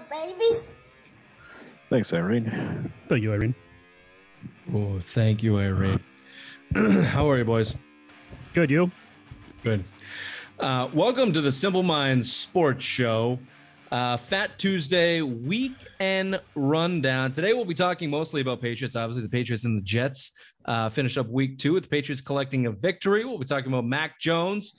babies. Thanks, Irene. Thank you, Irene. Oh, thank you, Irene. How are you, boys? Good, you? Good. Welcome to the Simple Minds Sports Show. Fat Tuesday weekend rundown. Today we'll be talking mostly about Patriots. Obviously, the Patriots and the Jets finished up week 2 with the Patriots collecting a victory. We'll be talking about Mac Jones,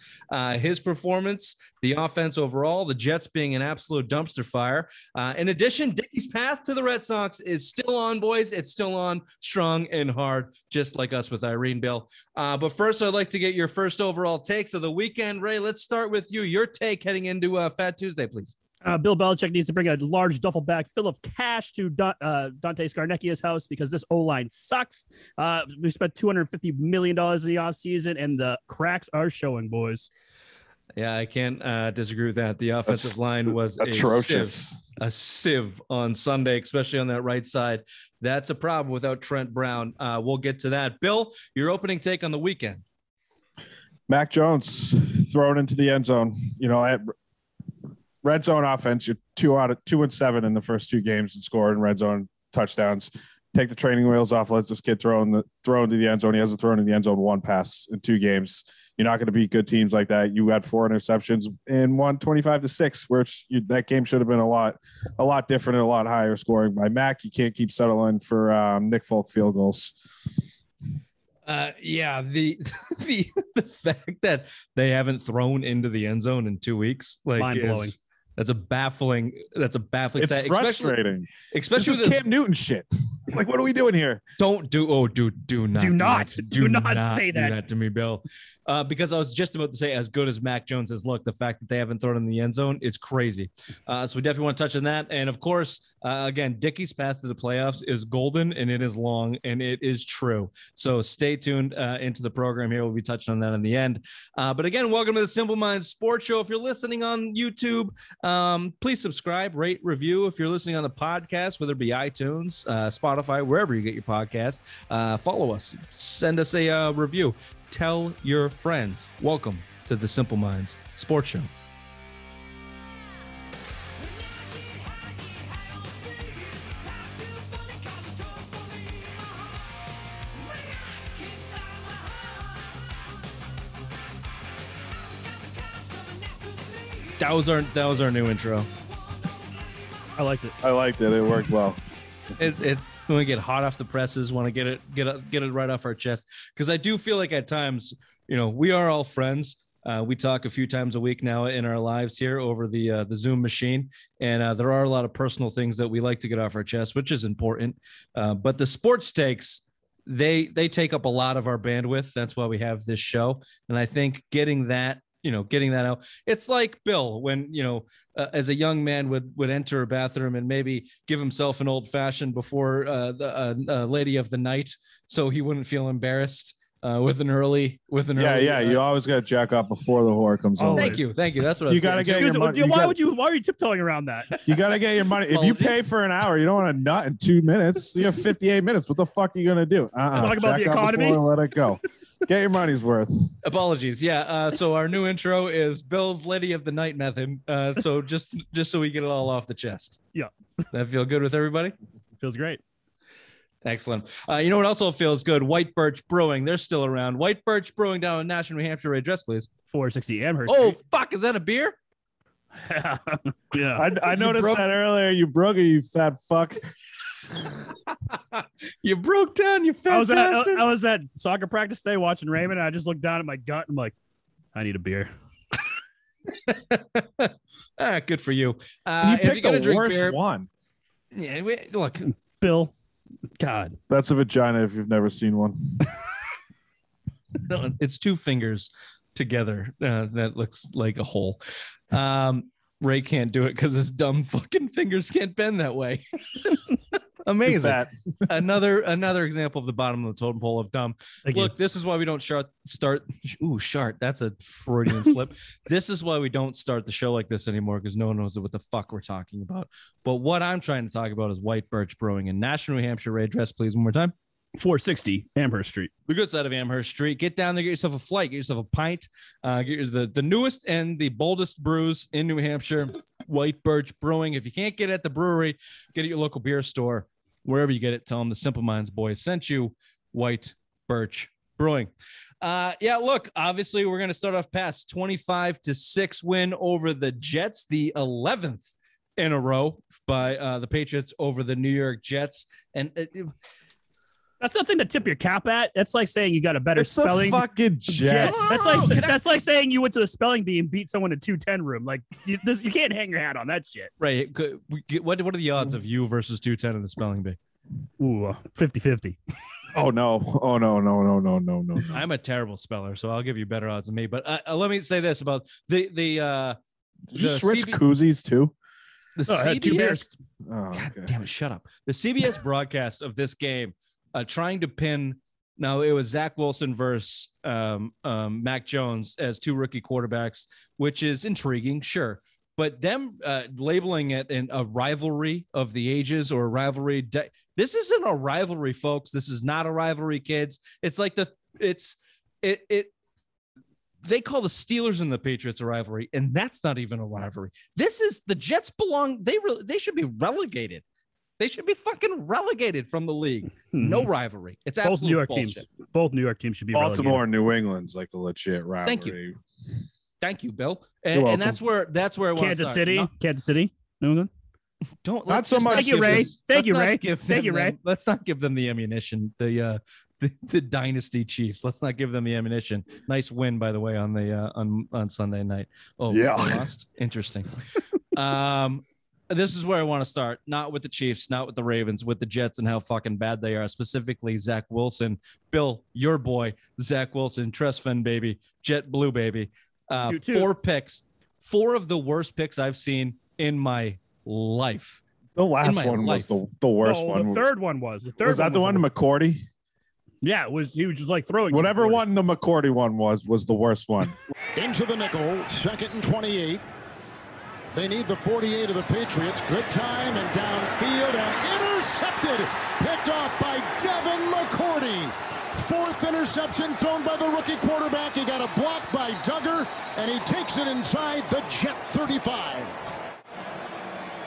his performance, the offense overall, the Jets being an absolute dumpster fire. In addition, Dickey's path to the Red Sox is still on, boys. It's still on strong and hard, just like us with Irene Bill. But first, I'd like to get your first overall takes of the weekend. Ray, let's start with you. Your take heading into Fat Tuesday, please. Bill Belichick needs to bring a large duffel bag full of cash to Dante Scarnecchia's house because this O-line sucks. We spent $250 million in the offseason, and the cracks are showing, boys. Yeah, I can't disagree with that. The offensive line was atrocious. A sieve on Sunday, especially on that right side. That's a problem without Trent Brown. We'll get to that. Bill, your opening take on the weekend. Mac Jones thrown into the end zone. You know, red zone offense, you're 2 and 7 in the first 2 games and scoring red zone touchdowns. Take the training wheels off. Let's this kid throw into the end zone. He hasn't thrown in the end zone 1 pass in 2 games. You're not going to beat good teams like that. You had 4 interceptions and won 25-6, which that game should have been a lot different and a lot higher scoring by Mac. You can't keep settling for Nick Folk field goals. Yeah, the fact that they haven't thrown into the end zone in 2 weeks, like, mind-blowing. That's a baffling. It's stat. Frustrating, especially this is Cam Newton shit. Like, what are we doing here? Do not say that to me, Bill. Because I was just about to say, as good as Mac Jones has looked, the fact that they haven't thrown in the end zone, it's crazy. So we definitely want to touch on that. And of course, again, Dickey's path to the playoffs is golden and it is long and it is true. So stay tuned into the program here. We'll be touching on that in the end. But again, welcome to the Simple Minds Sports Show. If you're listening on YouTube, please subscribe, rate, review. If you're listening on the podcast, whether it be iTunes, Spotify, wherever you get your podcast, follow us, send us a review. Tell your friends. Welcome to the Simple Minds Sports Show. That was our new intro. I liked it. It worked well. When we get hot off the presses, want to get it right off our chest, because I do feel like at times, you know, we are all friends. We talk a few times a week now in our lives here over the Zoom machine, and there are a lot of personal things that we like to get off our chest, which is important. But the sports takes, they take up a lot of our bandwidth. That's why we have this show, and I think getting that out. It's like Bill, when, as a young man would enter a bathroom and maybe give himself an old fashioned before the lady of the night, so he wouldn't feel embarrassed with an early. You always got to jack up before the whore comes on. Thank you. That's what you got to get your money. Why are you tiptoeing around that? You got to get your money. If you pay for an hour, you don't want to nut in 2 minutes. You have 58 minutes. What the fuck are you gonna do? Talk about the economy. Let it go. Get your money's worth. Apologies. Yeah. So our new intro is Bill's Lady of the Night method. So just so we get it all off the chest. Yeah. That feel good with everybody? Feels great. Excellent. You know what also feels good? White Birch Brewing. They're still around. White Birch Brewing down in Nashville, New Hampshire. Address, please. 460 Amherst. Oh, fuck. Is that a beer? Yeah. I noticed that earlier. You broke it, you fat fuck. You broke down, you fat bastard. I was at soccer practice today watching Raymond, and I just looked down at my gut and I'm like, I need a beer. Good for you. You picked the worst beer, one. Yeah, look. Bill. God. That's a vagina if you've never seen one. No, it's 2 fingers together. That looks like a hole. Ray can't do it because his dumb fucking fingers can't bend that way. Amazing. Another example of the bottom of the totem pole of dumb. Look, this is why we don't start. Ooh, shart. That's a Freudian slip. This is why we don't start the show like this anymore, because no one knows what the fuck we're talking about. But what I'm trying to talk about is White Birch Brewing in Nashville, New Hampshire. Ray, address, please, one more time. 460 Amherst Street. The good side of Amherst Street. Get down there, get yourself a flight, get yourself a pint, get the newest and the boldest brews in New Hampshire. White Birch Brewing. If you can't get it at the brewery, get it at your local beer store. Wherever you get it, tell them the Simple Minds boys sent you. White Birch Brewing. Look, obviously we're going to start off past 25-6 win over the Jets, the 11th in a row by the Patriots over the New York Jets. And that's nothing to tip your cap at. That's like saying you got a better spelling. Fucking Jets. That's like saying you went to the spelling bee and beat someone in 210 room. Like you can't hang your hat on that shit. Right. What are the odds of you versus 210 in the spelling bee? Ooh, 50-50. Oh no. I'm a terrible speller, so I'll give you better odds than me. But let me say this about the just Rich koozies too. The CBS. God damn it! Shut up. The CBS broadcast of this game, trying to pin. Now it was Zach Wilson versus Mac Jones as two rookie quarterbacks, which is intriguing, sure. But them labeling it in a rivalry of the ages or a rivalry. This isn't a rivalry, folks. This is not a rivalry, kids. It's like they call the Steelers and the Patriots a rivalry, and that's not even a rivalry. This is the Jets belong. They should be relegated. They should be fucking relegated from the league. No rivalry. It's both New York bullshit. teams. Both New York teams should be Baltimore relegated. and New England's like a legit rivalry. Thank you, Bill. And that's where I want Kansas City. Kansas City. New England. Don't not so much. Thank you, Ray. Thank you, Ray. Let's not give them the ammunition. The dynasty Chiefs. Let's not give them the ammunition. Nice win, by the way, on the on Sunday night. Oh, yeah, lost. Interesting. This is where I want to start. Not with the Chiefs, not with the Ravens, with the Jets and how fucking bad they are. Specifically, Zach Wilson. Bill, your boy, Zach Wilson, Trust Fund baby, Jet Blue baby. 4 picks. 4 of the worst picks I've seen in my life. The last one was the worst one. The third one was. The third was that the one McCourty? Yeah, it was. He was just like throwing. Whatever one the McCourty one was the worst one. Into the nickel, 2nd and 28. They need the 48 of the Patriots. Good time and downfield and intercepted. Picked off by Devin McCourty. 4th interception thrown by the rookie quarterback. He got a block by Duggar, and he takes it inside the Jet 35.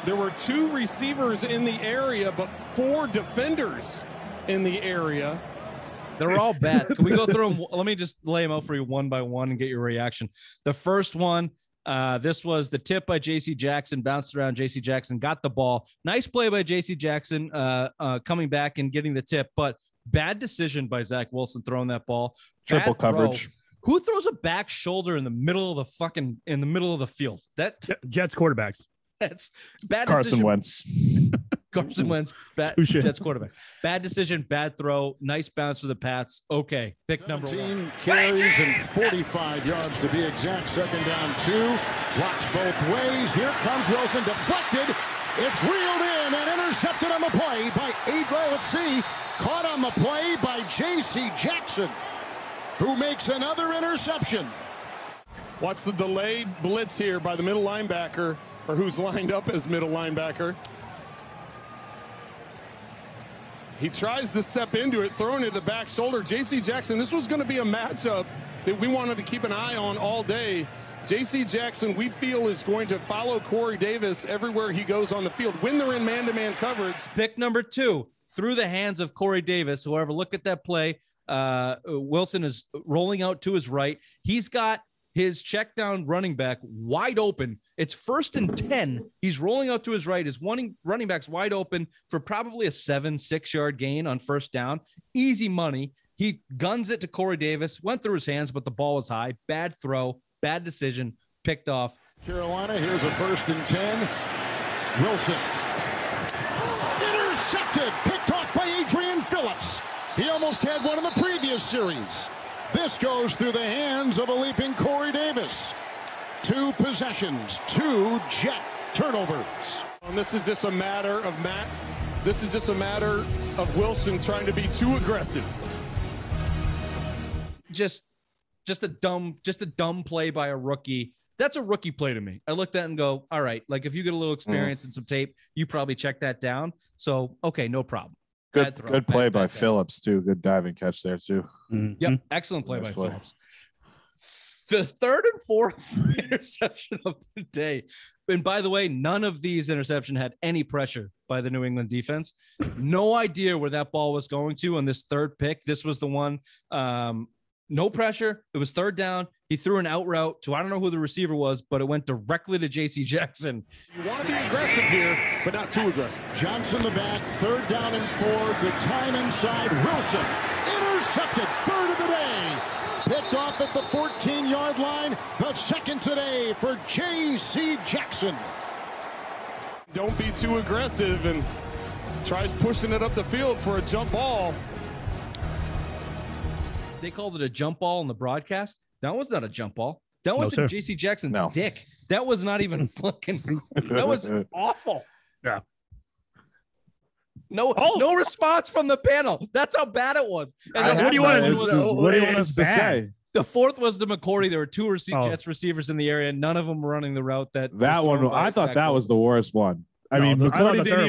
There were 2 receivers in the area, but 4 defenders in the area. They're all bad. Can we go through them? Let me just lay them out for you one by one and get your reaction. The first one, this was the tip by J.C. Jackson, bounced around. J.C. Jackson got the ball. Nice play by J.C. Jackson coming back and getting the tip, but bad decision by Zach Wilson throwing that ball. Triple coverage. Who throws a back shoulder in the middle of the field? That Jets quarterbacks. That's bad. Carson Wentz. Carson Wentz. Jets quarterback. Bad decision. Bad throw. Nice bounce for the Pats. Okay. Pick number 1. Carries and 45 yards to be exact. 2nd down 2. Watch both ways. Here comes Wilson. Deflected. It's reeled in and intercepted on the play by let's see. Caught on the play by J.C. Jackson, who makes another interception. Watch the delayed blitz here by the middle linebacker, or who's lined up as middle linebacker. He tries to step into it, throwing it to the back shoulder. J.C. Jackson, this was going to be a matchup that we wanted to keep an eye on all day. J.C. Jackson, we feel, is going to follow Corey Davis everywhere he goes on the field when they're in man-to-man coverage. Pick number 2, through the hands of Corey Davis. Whoever, look at that play. Wilson is rolling out to his right. He's got his check down running back wide open. It's 1st and 10. He's rolling out to his right. His running back's wide open for probably a 7-6 yard gain on 1st down. Easy money. He guns it to Corey Davis, went through his hands, but the ball was high. Bad throw, bad decision, picked off. Carolina, here's a 1st and 10. Wilson. Intercepted, picked off by Adrian Phillips. He almost had one in the previous series. This goes through the hands of a leaping Corey Davis. 2 possessions, 2 Jet turnovers. And this is just a matter of This is just a matter of Wilson trying to be too aggressive. Just a dumb play by a rookie. That's a rookie play to me. I looked at it and go, all right, like if you get a little experience and some tape, you probably check that down. So, okay, no problem. Good play by Phillips, too. Good diving catch there, too. Yep, excellent play by Phillips. The 3rd and 4th interception of the day. And by the way, none of these interceptions had any pressure by the New England defense. No idea where that ball was going to on this third pick. This was the one. No pressure. It was third down. He threw an out route to, I don't know who the receiver was, but it went directly to J.C. Jackson. You want to be aggressive here, but not too aggressive. Johnson the back, third down and 4. The time inside. Wilson intercepted, third of the day. Picked off at the 14-yard line. The second today for J.C. Jackson. Don't be too aggressive and try pushing it up the field for a jump ball. They called it a jump ball in the broadcast. That was not a jump ball. That was in J.C. Jackson's dick. That was not even fucking. That was awful. Yeah. No response from the panel. That's how bad it was. And what do you want us to say? The fourth was to McCourty. There were two Jets receivers in the area. None of them were running the route that one. I thought that was the worst one. I mean, McCourty didn't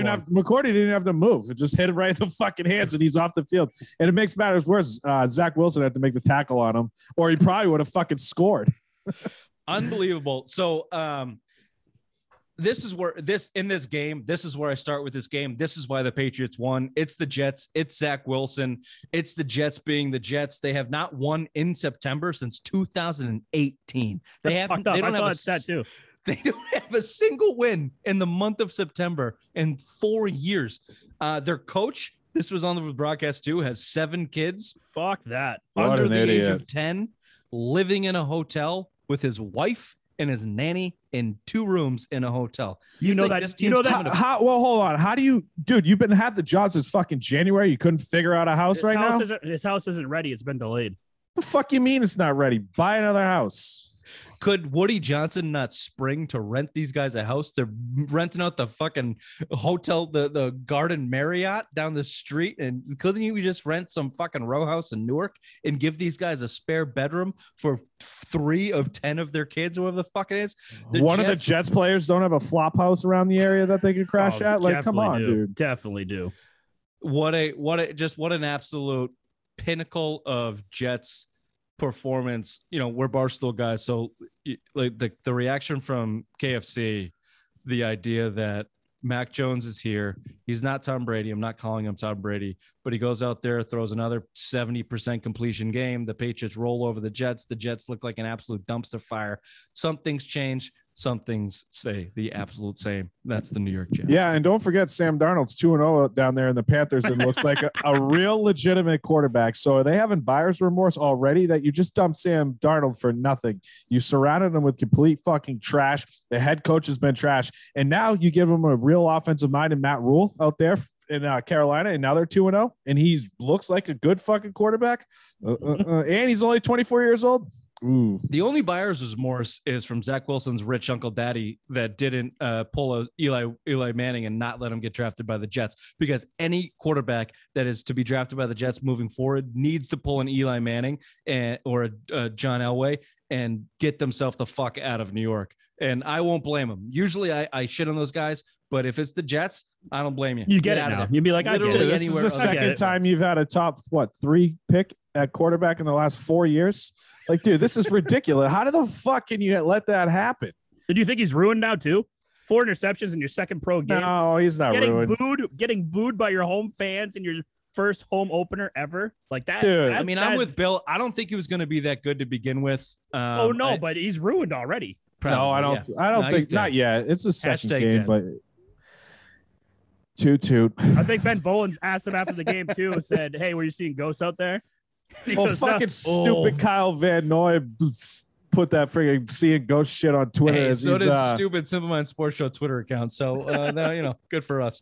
even have to move. It just hit it right in the fucking hands, and he's off the field. And it makes matters worse. Zach Wilson had to make the tackle on him, or he probably would have fucking scored. Unbelievable. So, this is where this is where I start with this game. This is why the Patriots won. It's the Jets. It's Zach Wilson. It's the Jets being the Jets. They have not won in September since 2018. They don't have a single win in the month of September in 4 years. Their coach, this was on the broadcast too, has 7 kids. Fuck that. Under the age of 10, living in a hotel with his wife and his nanny in 2 rooms in a hotel. Well, hold on. How do you, dude, you've been had the job since fucking January. You couldn't figure out a house now? His house isn't ready. It's been delayed. The fuck you mean it's not ready? Buy another house. Could Woody Johnson not spring to rent these guys a house? They're renting out the fucking hotel, the Garden Marriott down the street. And couldn't you just rent some fucking row house in Newark and give these guys a spare bedroom for 3 of 10 of their kids, whatever the fuck it is? One of the Jets players don't have a flop house around the area that they could crash at? Like, come on, dude. Definitely do. What an absolute pinnacle of Jets performance. You know, we're Barstool guys, so like the reaction from KFC, the idea that Mac Jones is here. He's not Tom Brady. I'm not calling him Tom Brady, but he goes out there, throws another 70% completion game. The Patriots roll over the Jets. The Jets look like an absolute dumpster fire. Some things change. Some things stay the absolute same. That's the New York Jets. Yeah, and don't forget Sam Darnold's 2-0 down there in the Panthers and looks like a real legitimate quarterback. So are they having buyer's remorse already that you just dumped Sam Darnold for nothing? You surrounded him with complete fucking trash. The head coach has been trash. And now you give him a real offensive mind in Matt Rule out there in Carolina, and now they're 2-0, and he looks like a good fucking quarterback. And he's only 24 years old. Ooh. The only buyer's remorse is from Zach Wilson's rich uncle daddy that didn't pull a Eli Manning and not let him get drafted by the Jets, because any quarterback that is to be drafted by the Jets moving forward needs to pull an Eli Manning or a John Elway and get themselves the fuck out of New York. And I won't blame them. Usually I shit on those guys, but if it's the Jets, I don't blame you. You get it now. You'd be like, literally, this is the second time you've had a top 3 pick at quarterback in the last 4 years. Like, dude, this is ridiculous. How the fuck can you let that happen? Did you think he's ruined now too? 4 interceptions in your second pro game. No, he's not ruined. Getting booed by your home fans in your first home opener ever, like that. Dude, I'm with Bill. I don't think he was going to be that good to begin with. But he's ruined already. Probably, no, I don't think not yet. It's a second game, but toot. I think Ben Bolin asked him after the game too. Said, "Hey, were you seeing ghosts out there?" Stupid Kyle Van Noy put that friggin' seeing ghost shit on Twitter. Hey, so did stupid Simple Mind Sports Show Twitter account. So good for us.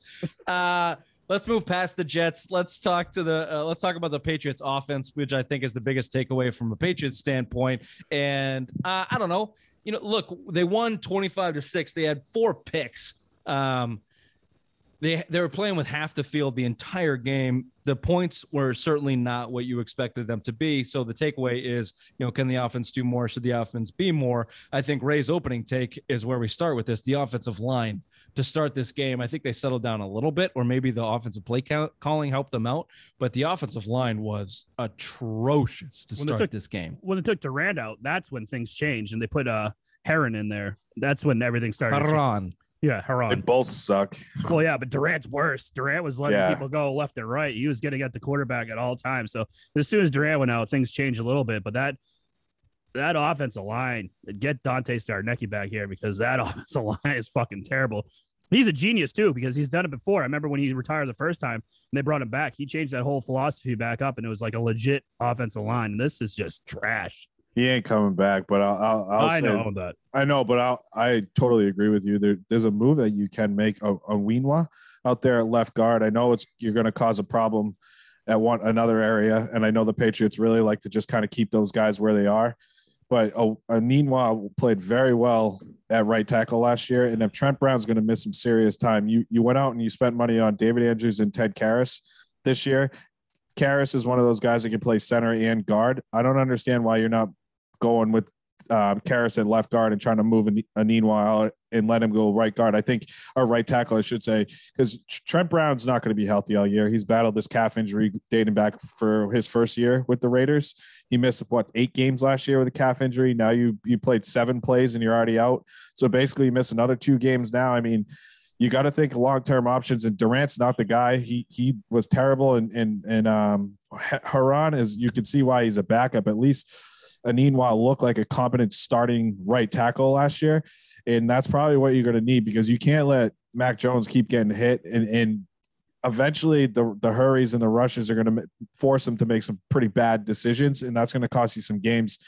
Let's move past the Jets. Let's talk about the Patriots offense, which I think is the biggest takeaway from a Patriots standpoint. And I don't know. Look, they won 25-6. They had 4 picks. They were playing with half the field the entire game. The points were certainly not what you expected them to be. So the takeaway is, can the offense do more? Should the offense be more? I think Ray's opening take is where we start with this. The offensive line to start this game, I think they settled down a little bit, or maybe the offensive play calling helped them out. But the offensive line was atrocious to start this game. When they took Durant out, that's when things changed, and they put Heron in there. That's when everything started. Heron. Yeah, Heron. They both suck. Well, yeah, but Durant's worse. Durant was letting people go left and right. He was getting at the quarterback at all times. So as soon as Durant went out, things changed a little bit. But that offensive line, get Dante Starnecki back here, because that offensive line is fucking terrible. He's a genius too, because he's done it before. I remember when he retired the first time and they brought him back, he changed that whole philosophy back up, and it was like a legit offensive line. And this is just trash. He ain't coming back, but I know, but I totally agree with you. There's a move that you can make a Weenwa out there at left guard. I know you're going to cause a problem at another area, and I know the Patriots really like to just kind of keep those guys where they are. But Weenwa played very well at right tackle last year, and if Trent Brown's going to miss some serious time, you went out and you spent money on David Andrews and Ted Karras this year. Karras is one of those guys that can play center and guard. I don't understand why you're not going with Karras at left guard and trying to move Weenwa out and let him go right guard. I think, or right tackle, I should say, because Trent Brown's not going to be healthy all year. He's battled this calf injury dating back for his first year with the Raiders. He missed 8 games last year with a calf injury. Now you played 7 plays and you're already out. So basically you miss another 2 games now. I mean, you got to think long-term options, and Durant's not the guy. He was terrible, and Haran is, you can see why he's a backup. At least Weenwa looked like a competent starting right tackle last year, and that's probably what you're going to need, because you can't let Mac Jones keep getting hit, and eventually the hurries and the rushes are going to force him to make some pretty bad decisions, and that's going to cost you some games.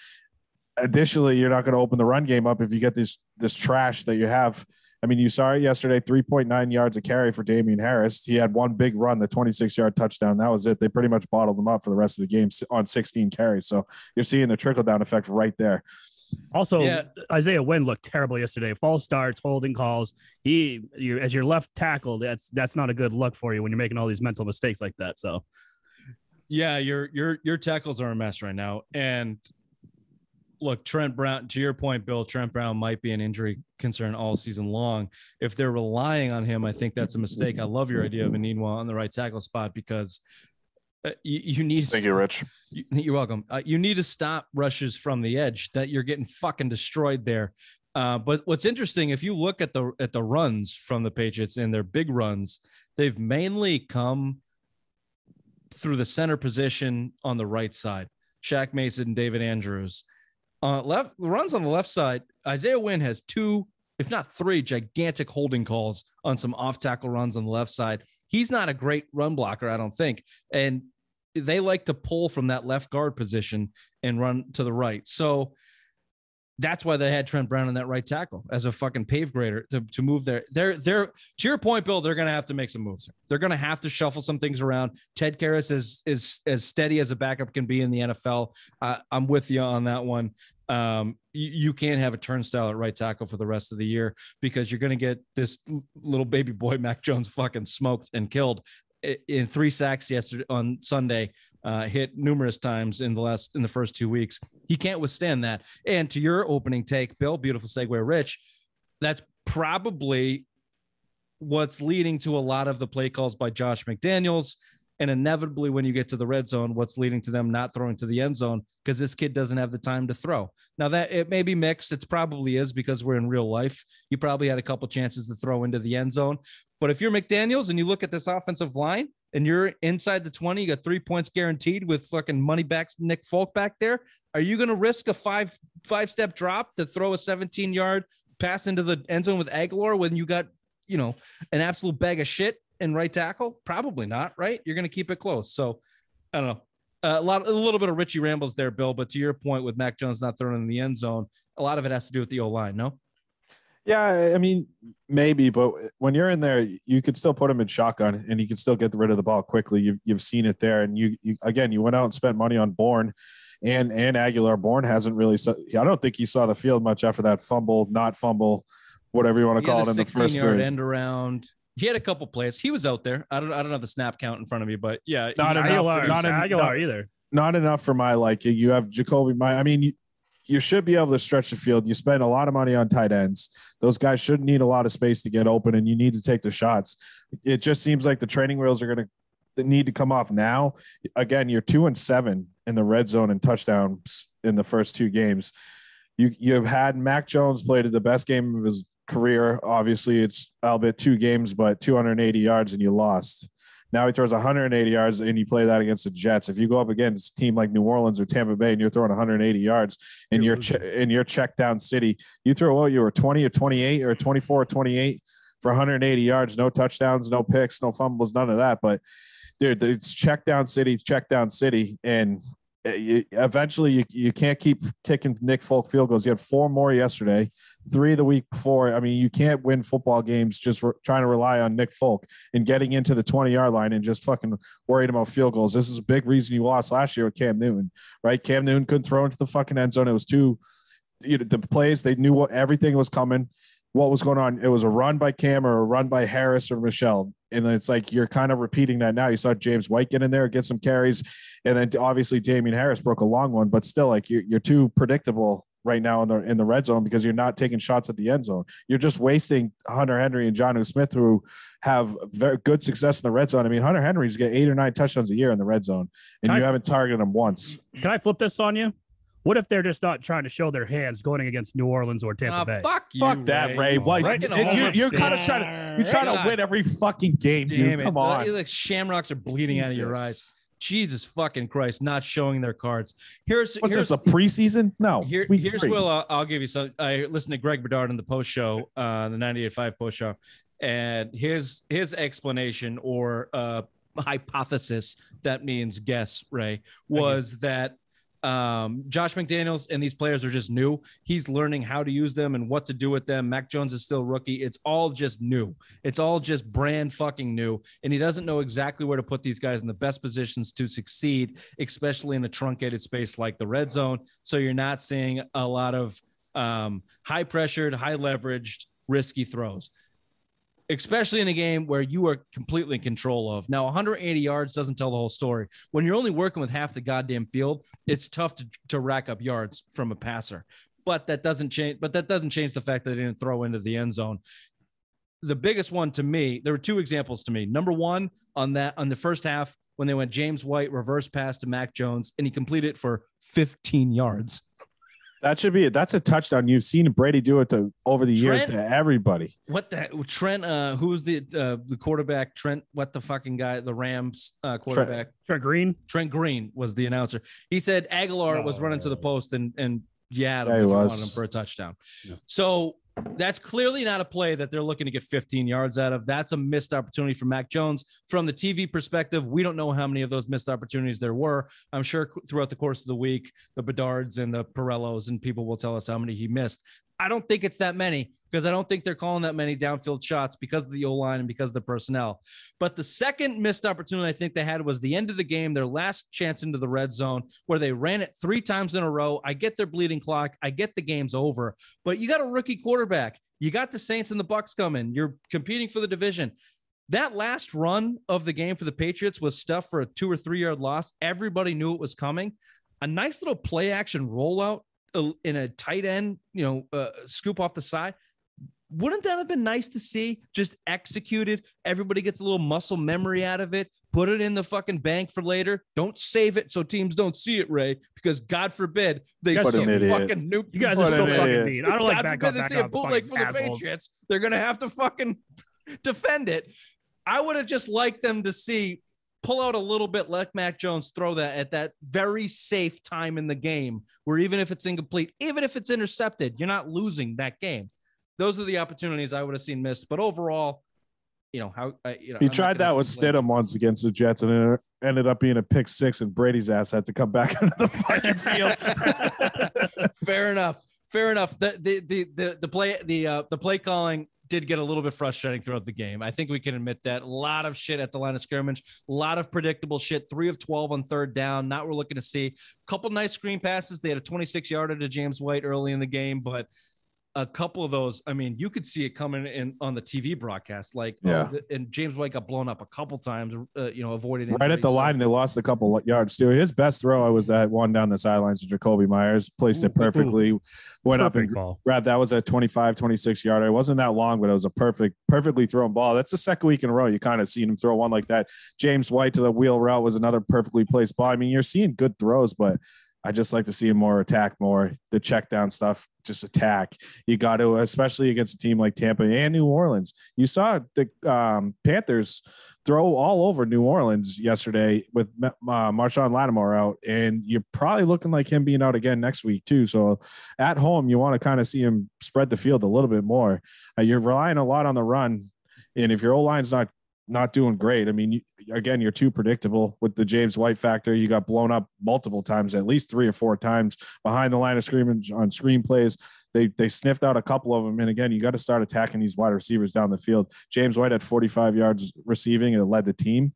Additionally, you're not going to open the run game up if you get this trash that you have. I mean, you saw it yesterday, 3.9 yards a carry for Damian Harris. He had one big run, the 26-yard touchdown. That was it. They pretty much bottled him up for the rest of the game on 16 carries. So you're seeing the trickle-down effect right there. Also, Isaiah Wynn looked terrible yesterday. False starts, holding calls. As your left tackle, that's not a good look for you when you're making all these mental mistakes like that. So, yeah, your tackles are a mess right now. And look, Trent Brown, to your point, Bill, Trent Brown might be an injury concern all season long. If they're relying on him, I think that's a mistake. I love your idea of Weenwa on the right tackle spot, because you need. Thank you, Rich. You're welcome. You need to stop rushes from the edge. That you're getting fucking destroyed there. But what's interesting, if you look at the runs from the Patriots and their big runs, they've mainly come through the center position on the right side. Shaq Mason, David Andrews. The runs on the left side, Isaiah Wynn has 2, if not 3, gigantic holding calls on some off-tackle runs on the left side. He's not a great run blocker, I don't think. And they like to pull from that left guard position and run to the right. So that's why they had Trent Brown in that right tackle as a fucking pave grader to move there. They're to your point, Bill, they're going to have to make some moves. They're going to have to shuffle some things around. Ted Karras is as steady as a backup can be in the NFL. I'm with you on that one. You can't have a turnstile at right tackle for the rest of the year, because you're going to get this little baby boy, Mac Jones, fucking smoked and killed in 3 sacks yesterday on Sunday. Hit numerous times in the first 2 weeks. He can't withstand that. And to your opening take, Bill, beautiful segue, Rich, that's probably what's leading to a lot of the play calls by Josh McDaniels. And inevitably, when you get to the red zone, what's leading to them not throwing to the end zone, because this kid doesn't have the time to throw. Now, that it may be mixed. It probably is, because we're in real life. You probably had a couple chances to throw into the end zone. But if you're McDaniels and you look at this offensive line and you're inside the 20, you got 3 points guaranteed with fucking money back Nick Folk back there, are you going to risk a five-step drop to throw a 17-yard pass into the end zone with Aguilar when you got, an absolute bag of shit in right tackle? Probably not, right? You're going to keep it close. So I don't know. A little bit of Richie rambles there, Bill, but to your point with Mac Jones not throwing in the end zone, a lot of it has to do with the O-line, no? Yeah, I mean, maybe, but when you're in there, you could still put him in shotgun and you can still get rid of the ball quickly. You've seen it there. And you went out and spent money on Bourne and Aguilar. Bourne hasn't really, I don't think he saw the field much after that not fumble, whatever you want to call it in the first 16-yard end around. He had a couple plays. He was out there. I don't have the snap count in front of me, but yeah. Not Aguilar either. Not enough for my liking. You have Jacoby. You should be able to stretch the field. You spend a lot of money on tight ends. Those guys shouldn't need a lot of space to get open, and you need to take the shots. It just seems like the training wheels are going to need to come off now. Again, you're 2-7 in the red zone and touchdowns in the first 2 games. You've had Mac Jones played the best game of his career. Obviously, it's albeit 2 games, but 280 yards, and you lost. Now he throws 180 yards, and you play that against the Jets. If you go up against a team like New Orleans or Tampa Bay, and you're throwing 180 yards, and you're check down city, you throw you were 20 or 28 or 24 or 28 for 180 yards, no touchdowns, no picks, no fumbles, none of that. But dude, it's check down city, and eventually you can't keep kicking Nick Folk field goals. You had 4 more yesterday, 3 the week before. I mean, you can't win football games just trying to rely on Nick Folk and getting into the 20-yard line and just fucking worried about field goals. This is a big reason you lost last year with Cam Newton, right? Cam Newton couldn't throw into the fucking end zone. It was too, the plays, they knew everything was coming. What was going on? It was a run by Cam or a run by Harris or Michelle. And it's like you're kind of repeating that now. You saw James White get in there, get some carries, and then obviously Damian Harris broke a long one. But still, like you're too predictable right now in the red zone because you're not taking shots at the end zone. You're just wasting Hunter Henry and Jonnu Smith, who have very good success in the red zone. I mean, Hunter Henry's get 8 or 9 touchdowns a year in the red zone, and you haven't targeted him once. Can I flip this on you? What if they're just not trying to show their hands going against New Orleans or Tampa Bay? Fuck that, Ray. What? You're kind of trying to win every fucking game, dude. Come on. Like shamrocks are bleeding out of your eyes. Jesus fucking Christ, not showing their cards. Here's this, a preseason? No. Here's Will. I'll give you some. I listened to Greg Bedard on the post show, the 98.5 post show, and his explanation or hypothesis, that means guess, Ray, was that Josh McDaniels and these players are just new. He's learning how to use them and what to do with them. Mac Jones is still rookie. It's all just new. It's all just brand fucking new. And he doesn't know exactly where to put these guys in the best positions to succeed, especially in a truncated space like the red zone. So you're not seeing a lot of high pressured, high leveraged, risky throws, especially in a game where you are completely in control of. Now, 180 yards doesn't tell the whole story. When you're only working with half the goddamn field, it's tough to rack up yards from a passer. But that doesn't change. But that doesn't change the fact that they didn't throw into the end zone. The biggest one to me, there were 2 examples to me. Number one, on the first half, when they went James White reverse pass to Mac Jones, and he completed it for 15 yards. That's a touchdown. You've seen Brady do it over the years to everybody. What the Trent? Who's the quarterback? Trent? What the fucking guy? The Rams quarterback? Trent Green. Trent Green was the announcer. He said Aguilar was running to the post and if you wanted him for a touchdown. Yeah. So that's clearly not a play that they're looking to get 15 yards out of. That's a missed opportunity for Mac Jones. From the TV perspective, we don't know how many of those missed opportunities there were. I'm sure throughout the course of the week, the Bedards and the Pirellos and people will tell us how many he missed. I don't think it's that many because I don't think they're calling that many downfield shots because of the O-line and because of the personnel. But the second missed opportunity I think they had was the end of the game, their last chance into the red zone, where they ran it 3 times in a row. I get their bleeding clock. I get the game's over. But you got a rookie quarterback. You got the Saints and the Bucks coming. You're competing for the division. That last run of the game for the Patriots was stuff for a 2 or 3 yard loss. Everybody knew it was coming. A nice little play action rollout in a tight end, scoop off the side. Wouldn't that have been nice to see? Just executed. Everybody gets a little muscle memory out of it. Put it in the fucking bank for later. Don't save it so teams don't see it, Ray, because God forbid they see a fucking nuke. You guys are so fucking mean. I don't like back up. They see a bootleg for the Patriots. They're gonna have to fucking defend it. I would have just liked them to pull out a little bit, let Mac Jones throw that at that very safe time in the game, where even if it's incomplete, even if it's intercepted, you're not losing that game. Those are the opportunities I would have seen missed. But overall, he tried that with Stidham once against the Jets, and it ended up being a pick 6, and Brady's ass had to come back into the fucking field. Fair enough. The play calling did get a little bit frustrating throughout the game. I think we can admit that. A lot of shit at the line of scrimmage, a lot of predictable shit. 3 of 12 on third down. Not what we're looking to see. A couple nice screen passes. They had a 26-yarder to James White early in the game, but a couple of those, I mean, you could see it coming in on the TV broadcast. And James White got blown up a couple times, avoided injury. Right at the line, they lost a couple yards too. His best throw was that one down the sidelines to Jacoby Myers, placed it perfectly, went up and grabbed. That was a 25, 26 yarder. It wasn't that long, but it was a perfectly thrown ball. That's the second week in a row you kind of seen him throw one like that. James White to the wheel route was another perfectly placed ball. I mean, you're seeing good throws, but I just like to see him more the check down stuff, just attack. You got to, especially against a team like Tampa and New Orleans. You saw the Panthers throw all over New Orleans yesterday with Marshawn Lattimore out, and you're probably looking like him being out again next week too. So at home, you want to kind of see him spread the field a little bit more. You're relying a lot on the run, and if your O-line's not doing great, I mean, you're too predictable with the James White factor. You got blown up multiple times, at least 3 or 4 times behind the line of scrimmage on screen plays. They sniffed out a couple of them. And again, you got to start attacking these wide receivers down the field. James White had 45 yards receiving and led the team.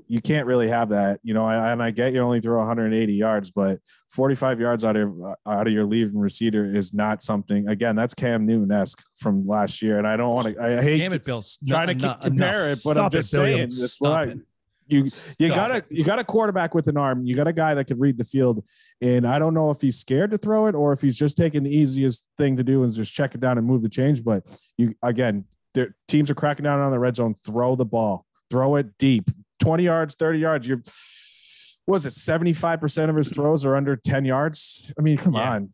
You can't really have that, and I get you only throw 180 yards, but 45 yards out of your leading receiver is not something. Again, that's Cam Newton-esque from last year, and I don't want to. I hate trying to compare it, but I'm just saying that's why you got a quarterback with an arm. You got a guy that can read the field, and I don't know if he's scared to throw it or if he's just taking the easiest thing to do and just check it down and move the change. But teams are cracking down on the red zone. Throw the ball, throw it deep. 20 yards, 30 yards. 75% of his throws are under 10 yards? I mean, come on.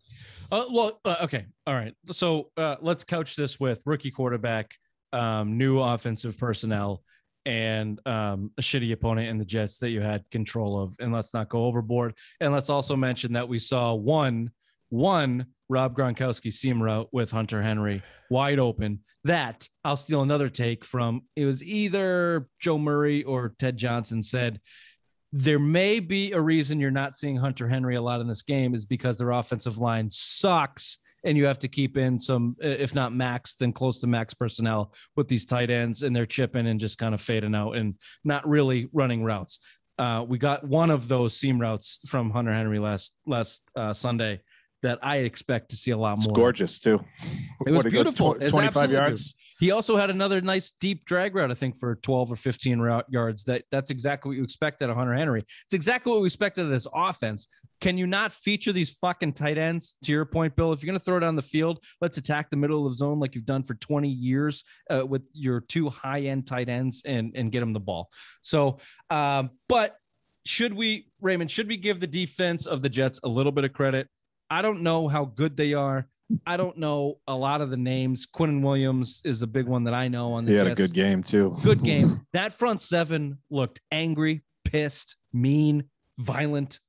Okay. All right. So let's couch this with rookie quarterback, new offensive personnel, and a shitty opponent in the Jets that you had control of. And let's not go overboard. And let's also mention that we saw one Rob Gronkowski seam route with Hunter Henry wide open. That I'll steal another take from. It was either Joe Murray or Ted Johnson said, there may be a reason you're not seeing Hunter Henry a lot in this game is because their offensive line sucks. And you have to keep in some, if not max, then close to max personnel with these tight ends, and they're chipping and just kind of fading out and not really running routes. We got one of those seam routes from Hunter Henry last Sunday that I expect to see a lot more. It's gorgeous too. It was beautiful. 25 yards. Beautiful. He also had another nice deep drag route, I think, for 12 or 15 yards. That's exactly what you expect out of Hunter Henry. It's exactly what we expected of this offense. Can you not feature these fucking tight ends? To your point, Bill, if you're going to throw it down the field, let's attack the middle of the zone like you've done for 20 years with your 2 high-end tight ends and get them the ball. So, but should we give the defense of the Jets a little bit of credit? I don't know how good they are. I don't know a lot of the names. Quinnen Williams is a big one that I know on the Jets. He had a good game too. Good game. That front seven looked angry, pissed, mean, violent.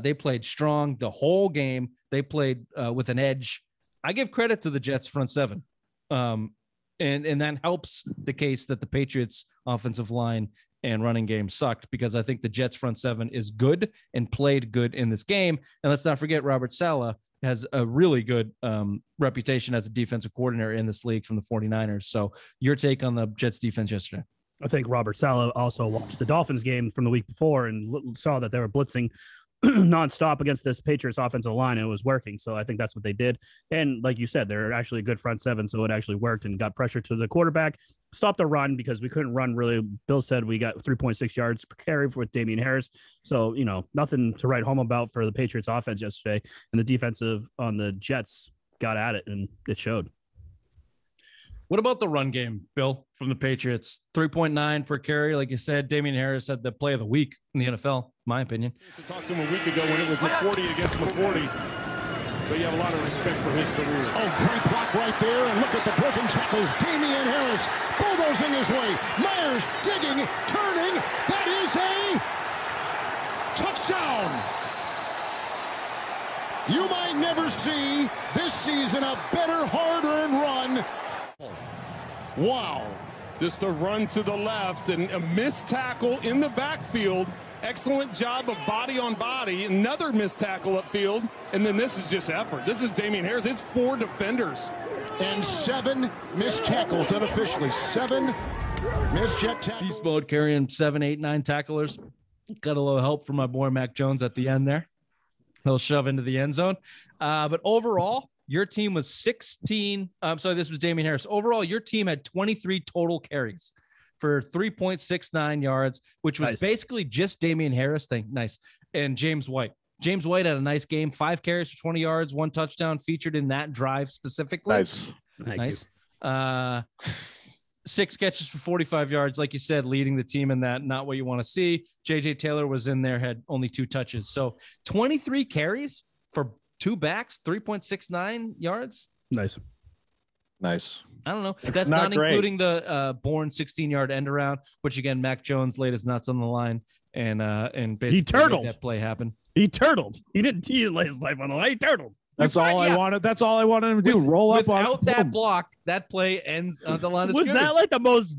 They played strong the whole game. They played with an edge. I give credit to the Jets front seven. And that helps the case that the Patriots offensive line and running game sucked, because I think the Jets front seven is good and played good in this game. And let's not forget, Robert Saleh has a really good reputation as a defensive coordinator in this league from the 49ers. So your take on the Jets defense yesterday? I think Robert Saleh also watched the Dolphins game from the week before and saw that they were blitzing nonstop against this Patriots offensive line, and it was working. So I think that's what they did. And like you said, they're actually a good front seven, so it actually worked and got pressure to the quarterback. Stopped the run because we couldn't run really. Bill said we got 3.6 yards per carry with Damian Harris. So, nothing to write home about for the Patriots offense yesterday. And the defensive on the Jets got at it, and it showed. What about the run game, Bill, from the Patriots? 3.9 per carry. Like you said, Damian Harris had the play of the week in the NFL, in my opinion. I talked to him a week ago when it was McCourty against McCourty, but you have a lot of respect for his career. Oh, great block right there, and look at the broken tackles. Damian Harris bulldozing his way. Myers digging, turning. That is a touchdown. You might never see this season a better hard-earned run. Wow. Just a run to the left and a missed tackle in the backfield. Excellent job of body on body. Another missed tackle upfield. And then this is just effort. This is Damian Harris. It's 4 defenders. And 7 missed tackles unofficially. 7 missed jet tackles. Beast mode carrying 7, 8, 9 tacklers. Got a little help from my boy Mac Jones at the end there. He'll shove into the end zone. But overall, your team was 16. I'm sorry, this was Damian Harris. Overall, your team had 23 total carries for 3.69 yards, which was basically just Damian Harris. Nice. And James White. James White had a nice game. 5 carries for 20 yards, 1 touchdown featured in that drive specifically. Nice. Thank you. 6 catches for 45 yards, like you said, leading the team in that. Not what you want to see. J.J. Taylor was in there, had only 2 touches. So 23 carries for 2 backs, 3.69 yards. Nice. I don't know. That's not including the Bourne 16-yard end around, which again, Mac Jones laid his nuts on the line and basically he turtled. made that play happen. He turtled. He didn't lay his life on the line. He turtled. That's all I wanted. That's all I wanted him to do. Roll up on without that block. That play ends on the line of scrimmage. Was that like the most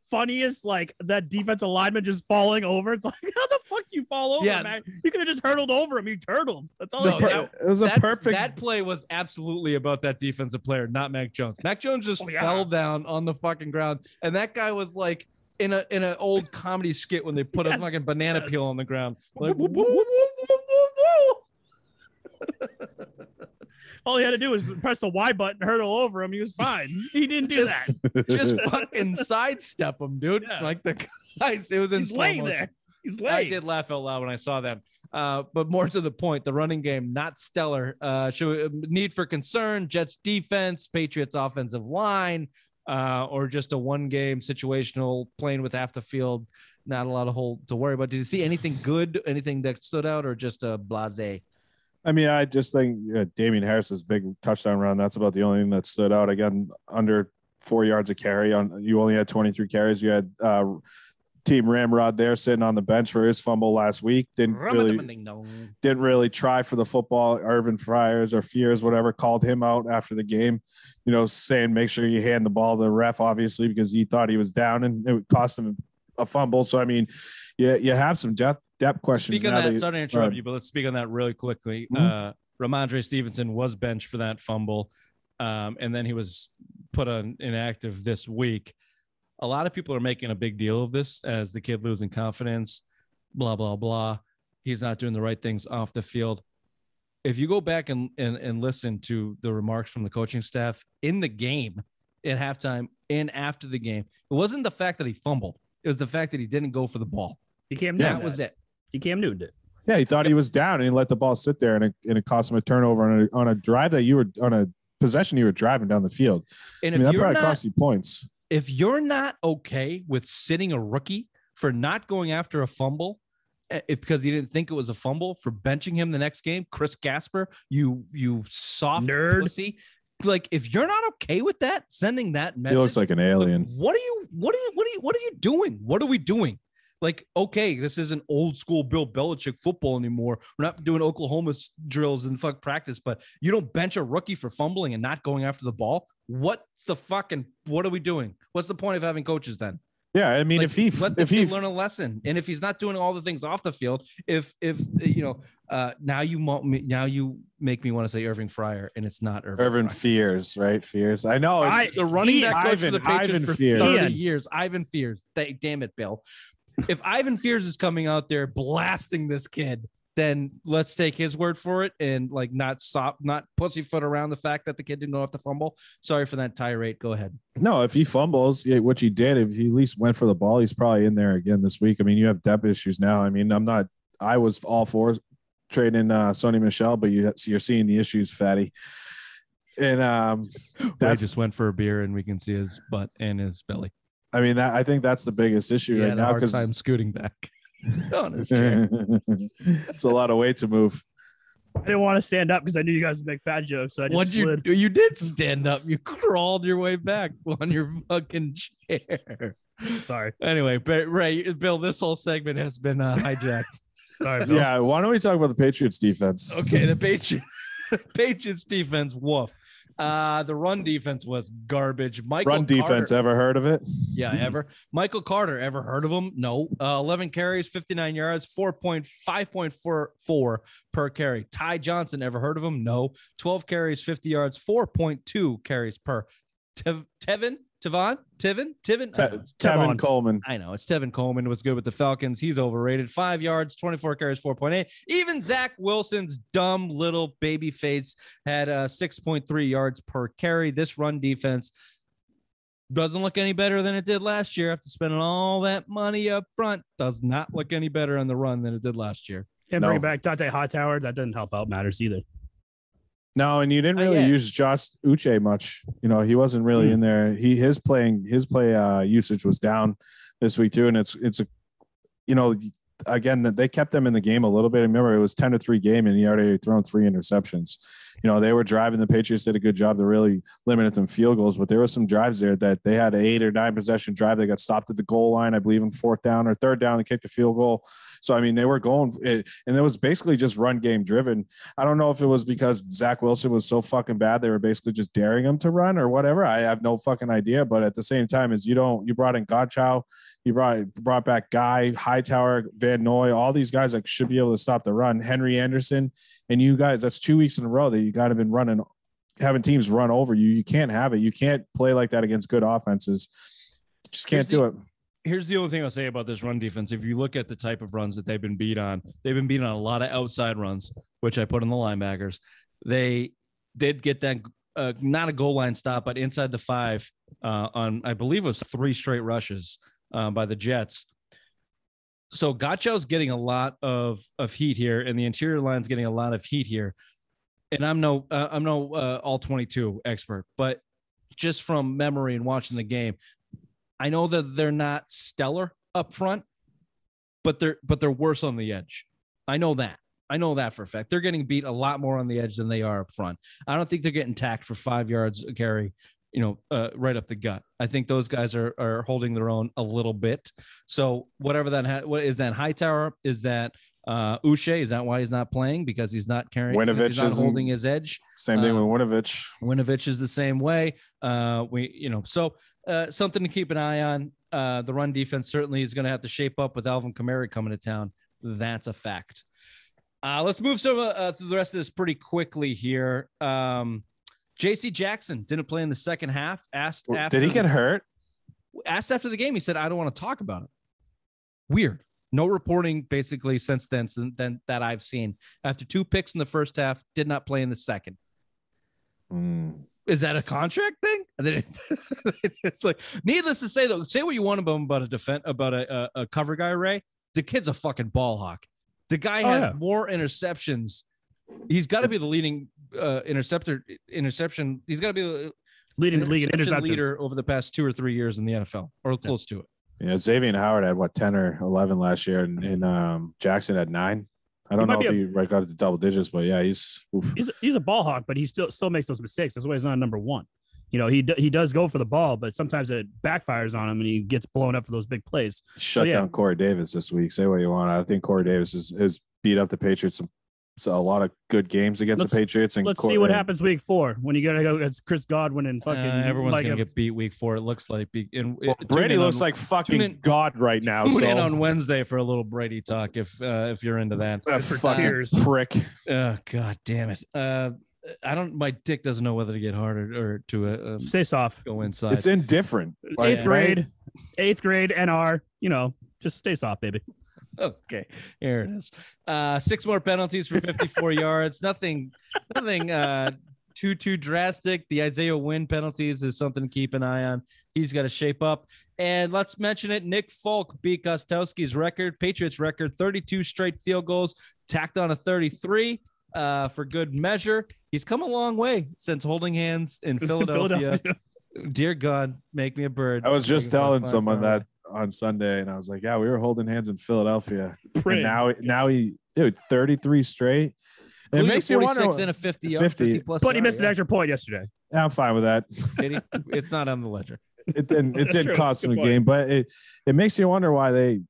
funniest, that defensive lineman just falling over? It's like, how the fuck you fall over, man? You could have just hurdled over him. You turtled. That's all. It was a perfect. That play was absolutely about that defensive player, not Mac Jones. Mac Jones just fell down on the fucking ground, and that guy was like in an old comedy skit when they put a fucking banana peel on the ground. Like, woo, woo, woo, woo, woo. All he had to do was press the Y button, hurdle over him. He was fine. He didn't do that. Just fucking sidestep him, dude. Yeah. Like the guys, it was in slow motion. There. He's laying. I did laugh out loud when I saw that. But more to the point, the running game, not stellar. Need for concern, Jets defense, Patriots offensive line, or just a one-game situational playing with half the field. Not a lot of hold to worry about. Did you see anything good, anything that stood out, or just a blasé? I mean, I just think Damian Harris's big touchdown run, that's about the only thing that stood out. Again, under 4 yards of carry. You only had 23 carries. You had Team Ramrod there sitting on the bench for his fumble last week. Didn't really try for the football. Irvin Friars or Fears, whatever, called him out after the game, saying make sure you hand the ball to the ref, obviously, because he thought he was down and it would cost him a fumble. So, I mean, you have some depth questions. Speaking of that, sorry to interrupt you, but let's speak on that really quickly. Ramondre Stevenson was benched for that fumble, and then he was put on inactive this week. A lot of people are making a big deal of this as the kid losing confidence, blah, blah, blah. He's not doing the right things off the field. If you go back and listen to the remarks from the coaching staff in the game, at halftime and after the game, it wasn't the fact that he fumbled. It was the fact that he didn't go for the ball. He Cam Newton. That was it. He Cam Newton did. Yeah, he thought he was down and he let the ball sit there and it cost him a turnover on a drive that you were on a possession you were driving down the field. And that probably cost you points. If you're not okay with sitting a rookie for not going after a fumble, because he didn't think it was a fumble, for benching him the next game, Chris Gasper, you soft nerd pussy. Like, if you're not okay with that, sending that message, he looks like an alien. What are you doing? What are we doing? Like, okay, this isn't old school Bill Belichick football anymore. We're not doing Oklahoma drills and practice, but you don't bench a rookie for fumbling and not going after the ball. What are we doing? What's the point of having coaches then? Yeah, I mean, if he learn a lesson, and if he's not doing all the things off the field, now you make me want to say Irving Fryer, and it's not Irvin Fears, right? Fears. I know it's the running back coach for the Patriots for 30 years. Ivan Fears. Damn it, Bill. If Ivan Fears is coming out there blasting this kid, then let's take his word for it and not pussyfoot around the fact that the kid didn't know how to fumble. Sorry for that tirade. Go ahead. No, if he fumbles, which he did, if he at least went for the ball, he's probably in there again this week. I mean, you have depth issues now. I mean, I was all for trading Sony Michel, but you're seeing the issues, Fatty. And I just went for a beer and we can see his butt and his belly. I mean, I think that's the biggest issue right now. Because I'm scooting back on his chair. It's a lot of weight to move. I didn't want to stand up because I knew you guys would make fat jokes. So I just slid. You did stand up. You crawled your way back on your fucking chair. Sorry. Anyway, but Bill, this whole segment has been hijacked. Sorry, Bill. Yeah. Why don't we talk about the Patriots defense? Okay, the Patriots defense. Woof. The run defense was garbage. Defense, ever heard of it? Yeah, ever. Michael Carter, ever heard of him? No. 11 carries, 59 yards, 5.44 per carry. Ty Johnson, ever heard of him? No. 12 carries, 50 yards, 4.2 carries per. Tevin Coleman. I know it's Tevin Coleman was good with the Falcons. He's overrated. 5 yards, 24 carries, 4.8. Even Zach Wilson's dumb little baby face had 6.3 yards per carry. This run defense doesn't look any better than it did last year after spending all that money up front. Does not look any better on the run than it did last year. Can't bring back Dante Hightower. That doesn't help out matters either. No, and you didn't really use Josh Uche much. You know, he wasn't really in there. His play usage was down this week too, and it's a, you know, again, they kept them in the game a little bit. I remember it was 10-3 game, and he already thrown 3 interceptions. You know, they were driving. The Patriots did a good job to really limit them field goals, but there were some drives there that they had an 8 or 9 possession drive. They got stopped at the goal line, I believe, in 4th down or 3rd down. They kicked a field goal. So, I mean, they were going, and it was basically just run game driven. I don't know if it was because Zach Wilson was so fucking bad, they were basically just daring him to run or whatever. I have no fucking idea. But at the same time, you brought in Godchow, you brought back Guy, Hightower, Van Noy, all these guys that should be able to stop the run. Henry Anderson, and you guys, that's 2 weeks in a row that you got to been having teams run over you. You can't have it. You can't play like that against good offenses. Just can't do it. Here's the only thing I'll say about this run defense. If you look at the type of runs that they've been beat on a lot of outside runs, which I put in the linebackers. They did get that, not a goal line stop, but inside the 5 on, I believe it was 3 straight rushes by the Jets. So Gotchow's getting a lot of heat here, and the interior line's getting a lot of heat here. And I'm no all 22 expert, but just from memory and watching the game, I know that they're not stellar up front, but they're worse on the edge. I know that for a fact. They're getting beat a lot more on the edge than they are up front. I don't think they're getting tacked for 5 yards a carry, right up the gut. I think those guys are holding their own a little bit. So whatever what is that Hightower? Is that Uche? Is that why he's not playing? Because he's not carrying, he's not holding his edge. Same thing with Winovich. Winovich is the same way. Something to keep an eye on. The run defense certainly is going to have to shape up with Alvin Kamara coming to town. That's a fact. Let's move through the rest of this pretty quickly here. J.C. Jackson didn't play in the second half. Did he get hurt? Asked after the game, he said, "I don't want to talk about it." Weird. No reporting basically since then that I've seen. After 2 picks in the first half, did not play in the second. Is that a contract thing? It's like, needless to say, though, say what you want about a cover guy, Ray. The kid's a fucking ball hawk. The guy has more interceptions. He's got to be the leading interception. He's got to be the leading the league in interceptions leader over the past 2 or 3 years in the NFL, or close to it. Yeah, Xavier Howard had 10 or 11 last year, and Jackson had 9. I don't know if he got it to double digits, but yeah, he's a ball hawk, but he still makes those mistakes. That's why he's not number 1. He does go for the ball, but sometimes it backfires on him and he gets blown up for those big plays. Shut down Corey Davis this week. Say what you want. I think Corey Davis has beat up the Patriots a lot of good games against the Patriots. And let's see what happens week 4 when you got to go against Chris Godwin and fucking everyone's gonna get beat week 4. It looks like Brady looks like fucking God right now. Tune in on Wednesday for a little Brady talk if you're into that. That's fucking prick. Oh God damn it. My dick doesn't know whether to get hard or to stay soft. Go inside. It's indifferent. 8th grade NR. Just stay soft, baby. Okay, here it is. 6 more penalties for 54 yards. Nothing too drastic. The Isaiah Wynn penalties is something to keep an eye on. He's got to shape up. And let's mention it. Nick Folk beat Gostowski's record, Patriots record, 32 straight field goals, tacked on a 33 for good measure. He's come a long way since holding hands in Philadelphia. Dear God, make me a bird. I was just telling someone that on Sunday, and I was like, yeah, we were holding hands in Philadelphia. And now he 33 straight. It makes you wonder. And a 50 plus. But he missed an extra point yesterday. Yeah, I'm fine with that. It's not on the ledger. It didn't cost him a game, but it makes you wonder why they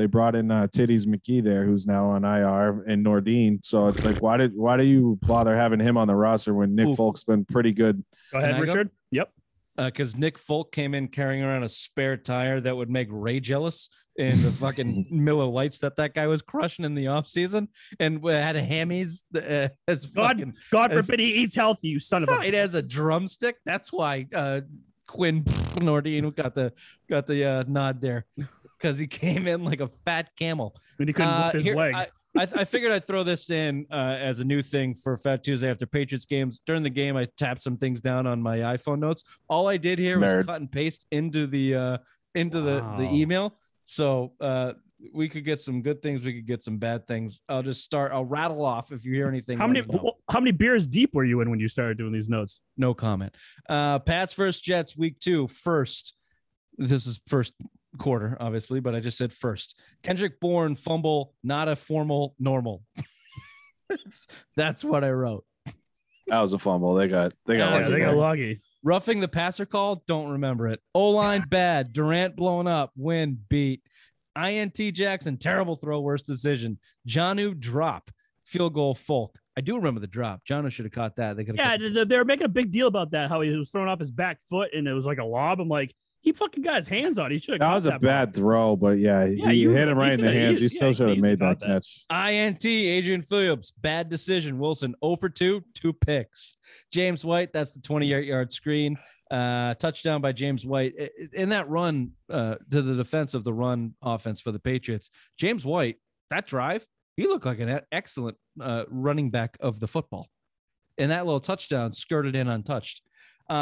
brought in Titties McGee there, who's now on IR, and Nordine. So it's like, why do you bother having him on the roster when Nick Folk's been pretty good? Go ahead, Richard. Yep. Because Nick Folk came in carrying around a spare tire that would make Ray jealous in the fucking Miller Lights that guy was crushing in the offseason, and had a hammies. God forbid he eats healthy, you son of a. It has a drumstick. That's why Quinn Nordine got the nod there, because he came in like a fat camel. And he couldn't lift his leg. I figured I'd throw this in as a new thing for Fat Tuesday after Patriots games. During the game, I tapped some things down on my iPhone notes. All I did here was cut and paste into the email. So We could get some good things. We could get some bad things. I'll rattle off if you hear anything. How many beers deep were you in when you started doing these notes? No comment. Pats versus Jets, week 2. First, this is first quarter, obviously, but I just said first. Kendrick Bourne fumble, not a formal normal. That's what I wrote. That was a fumble. They got lucky. Roughing the passer call, don't remember it. O-line bad. Durant blown up. Win, beat. INT Jackson, terrible throw, worst decision. Jonnu drop. Field goal, Folk. I do remember the drop. Jonnu should have caught that. They were making a big deal about that, how he was throwing off his back foot and it was like a lob. I'm like, he fucking got his hands on it. He should have. That was a bad throw, but he hit him right in the hands. He still should have made that catch. INT Adrian Phillips, bad decision. Wilson 0 for 2, 2 picks. James White, that's the 28-yard screen. Touchdown by James White in that run to the defense of the run offense for the Patriots. James White, that drive, he looked like an excellent running back of the football. And that little touchdown skirted in untouched.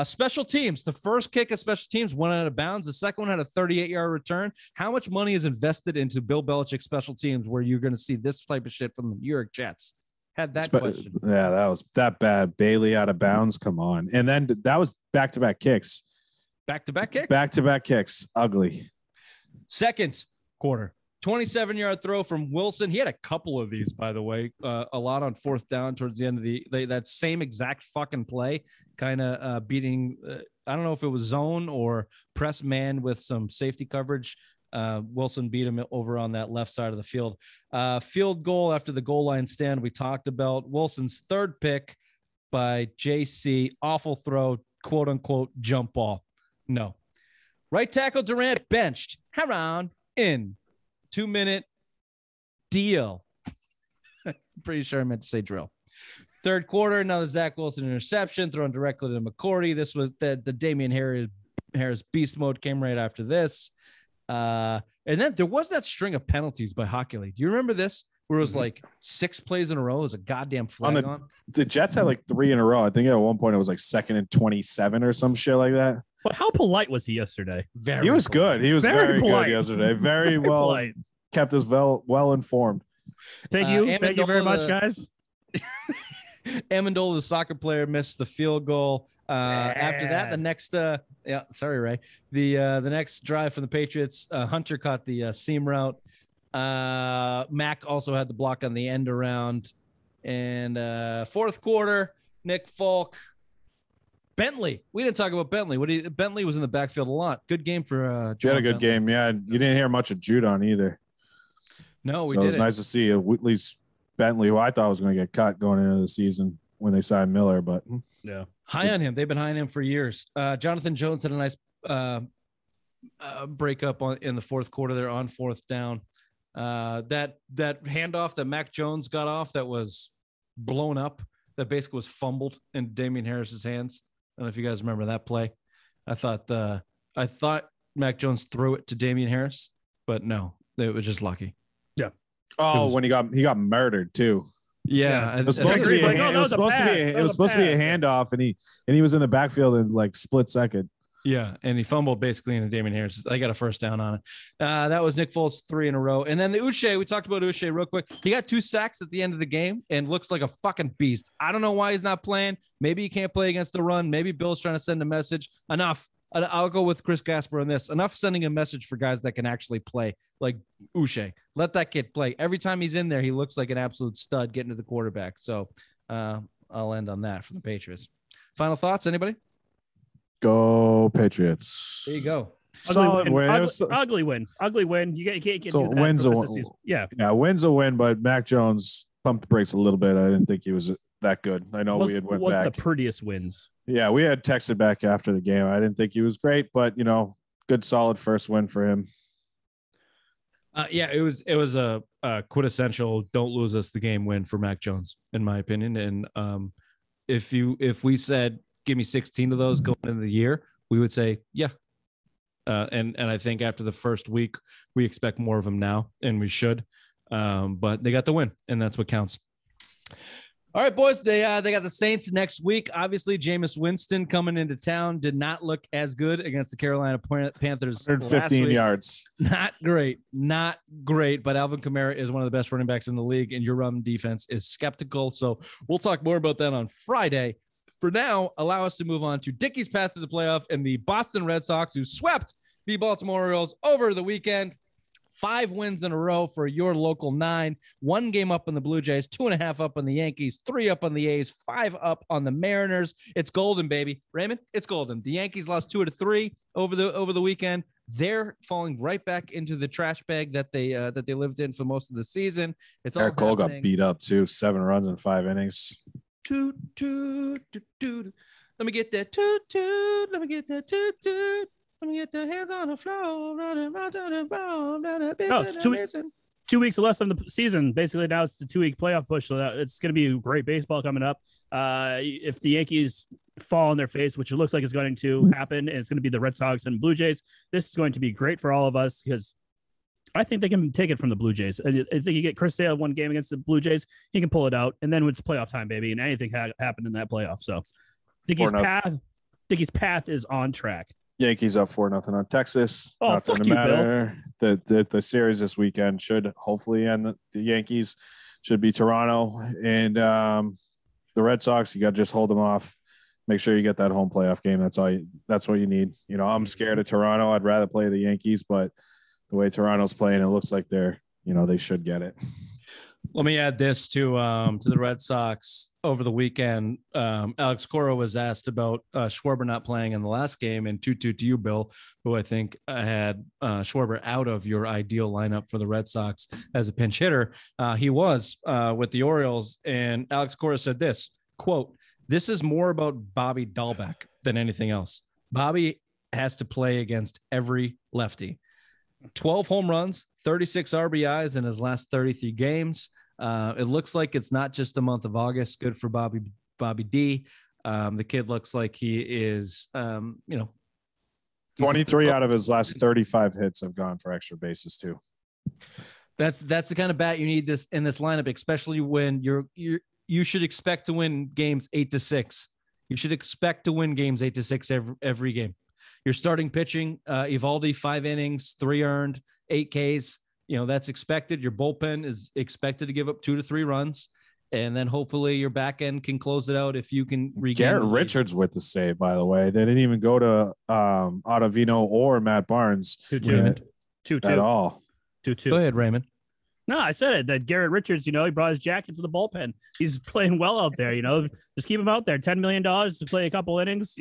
Special teams, the first kick of special teams went out of bounds. The second one had a 38-yard return. How much money is invested into Bill Belichick's special teams where you're going to see this type of shit from the New York Jets? Had that question. Yeah, that was that bad. Bailey out of bounds. Come on. And then that was back-to-back kicks. Back-to-back kicks? Back-to-back kicks. Ugly. Second quarter. 27-yard throw from Wilson. He had a couple of these, by the way, a lot on fourth down towards the end of that same exact fucking play, kind of beating, I don't know if it was zone or press man with some safety coverage. Wilson beat him over on that left side of the field. Field goal after the goal line stand we talked about. Wilson's third pick by JC. Awful throw, quote unquote, jump ball. No. Right tackle Durant benched. Around in. 2-minute deal. Pretty sure I meant to say drill. Third quarter, another Zach Wilson interception thrown directly to McCourty. This was the Damian Harris beast mode came right after this. And then there was that string of penalties by Hockey League. Do you remember this? Where it was like 6 plays in a row. It was a goddamn flag on. The Jets had like 3 in a row. I think at one point it was like 2nd and 27 or some shit like that. But how polite was he yesterday? He was good. He was very good yesterday. Very well polite. Kept us well informed. Thank you. Thank you very much, guys. Amendola, the soccer player, missed the field goal. After that, the next sorry, Ray. The next drive for the Patriots, Hunter caught the seam route. Mack also had the block on the end around. And fourth quarter, Nick Folk. Bentley. We didn't talk about Bentley. Bentley was in the backfield a lot. Good game for you had a good game. Yeah, you didn't hear much of Judon either. No, we didn't. It was nice to see at least Bentley, who I thought was going to get cut going into the season when they signed Miller. But yeah, high on him. They've been high on him for years. Jonathan Jones had a nice breakup in the fourth quarter there on fourth down. That handoff that Mac Jones got off that was blown up, that basically was fumbled in Damian Harris's hands. I don't know if you guys remember that play. I thought Mac Jones threw it to Damian Harris, but no, it was just lucky. Yeah. Oh, when he got murdered too. Yeah, it was supposed to be a handoff, and he was in the backfield in like split second. Yeah, and he fumbled basically into Damian Harris. I got a first down on it. That was Nick Foles 3 in a row. And then the Uche, we talked about Uche real quick. He got 2 sacks at the end of the game and looks like a fucking beast. I don't know why he's not playing. Maybe he can't play against the run. Maybe Bill's trying to send a message. Enough. I'll go with Chris Gasper on this. Enough sending a message for guys that can actually play, like Uche. Let that kid play. Every time he's in there, he looks like an absolute stud getting to the quarterback. So I'll end on that for the Patriots. Final thoughts, anybody? Go Patriots. There you go. Solid win. Ugly win. Ugly win. You can't so do that. Win's a win. Yeah, win's a win, but Mac Jones pumped the brakes a little bit. I didn't think he was that good. I know we had went back. Was the prettiest wins. Yeah, we had texted back after the game. I didn't think he was great, but good solid first win for him. It was a quintessential don't lose us the game win for Mac Jones, in my opinion. And if we said give me 16 of those going into the year, we would say yeah. And I think after the first week, we expect more of them now, and we should. But they got the win, and that's what counts. All right, boys. They got the Saints next week. Obviously, Jameis Winston coming into town did not look as good against the Carolina Panthers. 115 yards. Not great. But Alvin Kamara is one of the best running backs in the league, and your run defense is skeptical. So we'll talk more about that on Friday. For now, allow us to move on to Dickey's path to the playoff and the Boston Red Sox, who swept the Baltimore Orioles over the weekend. 5 wins in a row for your local 9. 1 game up on the Blue Jays, 2.5 up on the Yankees, 3 up on the A's, 5 up on the Mariners. It's golden, baby. Raymond, it's golden. The Yankees lost 2 out of 3 over the weekend. They're falling right back into the trash bag that they lived in for most of the season. It's Eric all Cole got beat up too. 7 runs in 5 innings. Toot, toot, toot, toot. Let me get that toot, toot. Let me get that toot, toot. Let me get the hands on the floor, running around the ball. No, it's 2 weeks less of the season. Basically, now it's the 2-week playoff push, so it's going to be great baseball coming up. If the Yankees fall on their face, which it looks like is going to happen, and it's going to be the Red Sox and Blue Jays, this is going to be great for all of us because I think they can take it from the Blue Jays. I think you get Chris Sale 1 game against the Blue Jays, he can pull it out, and then it's playoff time, baby, and anything happened in that playoff. So Dickey's path is on track. Yankees up 4-0 on Texas. Oh, Not fuck gonna you, matter. The series this weekend should hopefully end. The Yankees should be Toronto, and the Red Sox. You got to just hold them off. Make sure you get that home playoff game. That's all. That's what you need. You know, I'm scared of Toronto. I'd rather play the Yankees, but the way Toronto's playing, it looks like they should get it. Let me add this to the Red Sox over the weekend. Alex Cora was asked about Schwarber not playing in the last game, and 2-2 to you, Bill, who I think had Schwarber out of your ideal lineup for the Red Sox as a pinch hitter. He was with the Orioles, and Alex Cora said this, quote, "This is more about Bobby Dahlbeck than anything else. Bobby has to play against every lefty. 12 home runs, 36 RBIs in his last 33 games. It looks like it's not just the month of August. Good for Bobby D. The kid looks like he is, 23 out of his last 35 hits have gone for extra bases too. That's the kind of bat you need in this lineup, especially when you should expect to win games 8-6. You should expect to win games 8-6 every game. You're starting pitching, Evaldi, 5 innings, 3 earned, 8 Ks. That's expected. Your bullpen is expected to give up 2 to 3 runs. And then hopefully your back end can close it out if you can regain. Garrett Richards with the save, by the way. They didn't even go to Ottavino or Matt Barnes 2-2 at all. 2-2. Go ahead, Raymond. No, I said it. That Garrett Richards, he brought his jacket to the bullpen. He's playing well out there. Just keep him out there. $10 million to play a couple innings.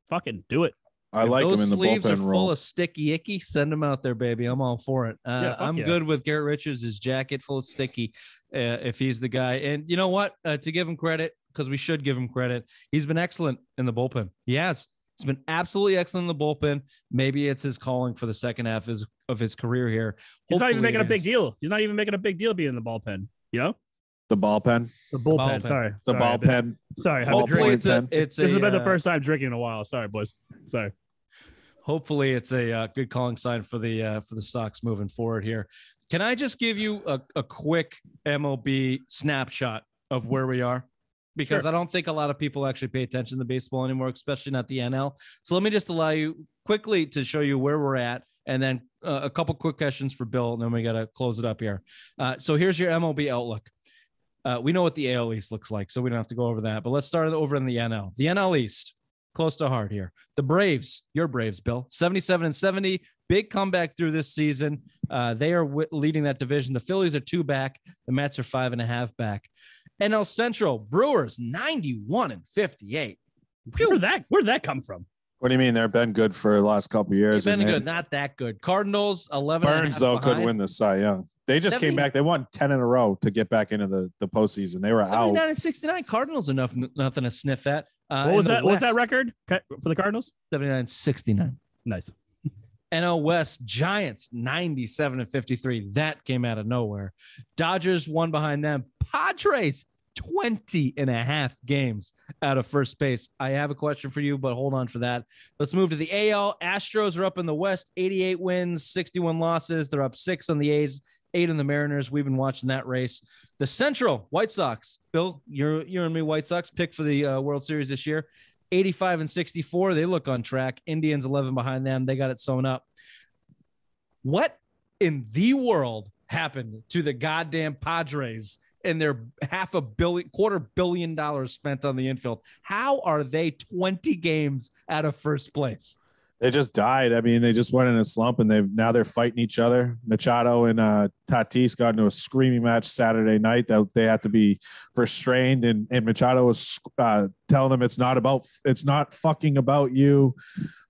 Fucking do it. I like him in the bullpen are role. Full of sticky icky. Send him out there, baby. I'm all for it. I'm good with Garrett Richards. His jacket full of sticky. If he's the guy, and you know what? To give him credit, because we should give him credit, he's been excellent in the bullpen. He has. He's been absolutely excellent in the bullpen. Maybe it's his calling for the second half of his career here. He's not even making a big deal. He's not even making a big deal being in the bullpen. The ballpen. The bullpen. Sorry. The ballpen. Sorry. This has been the first time drinking in a while. Sorry, boys. Sorry. Hopefully it's a good calling sign for the Sox moving forward here. Can I just give you a quick MLB snapshot of where we are? Because sure. I don't think a lot of people actually pay attention to baseball anymore, especially not the NL. So let me just allow you quickly to show you where we're at, and then a couple quick questions for Bill, and then we got to close it up here. So here's your MLB outlook. We know what the AL East looks like, so we don't have to go over that. But let's start over in the NL. The NL East, close to heart here. The Braves, your Braves, Bill, 77-70, big comeback through this season. They are leading that division. The Phillies are 2 back. The Mets are 5.5 back. NL Central, Brewers, 91-58. Where'd that come from? What do you mean? They've been good for the last couple of years. They've been good, not that good. Cardinals, 11. Burns, though, could win the Cy Young. They just came back. They won 10 in a row to get back into the postseason. They were 79-69. Cardinals are nothing to sniff at. What was that? What was that record for the Cardinals? 79-69. Nice. NL West, Giants, 97-53. That came out of nowhere. Dodgers, 1 behind them. Padres, 20.5 games out of first base. I have a question for you, but hold on for that. Let's move to the AL. Astros are up in the West, 88 wins, 61 losses. They're up 6 on the A's, 8 in the Mariners. We've been watching that race. The Central, White Sox. Bill, you and me, White Sox, pick for the World Series this year. 85 and 64. They look on track. Indians 11 behind them. They got it sewn up. What in the world happened to the goddamn Padres and their $500 million spent on the infield? How are they 20 games out of first place? They just died. I mean, they just went in a slump, and they're fighting each other. Machado and Tatis got into a screaming match Saturday night that they had to be restrained, and Machado was telling them it's not fucking about you,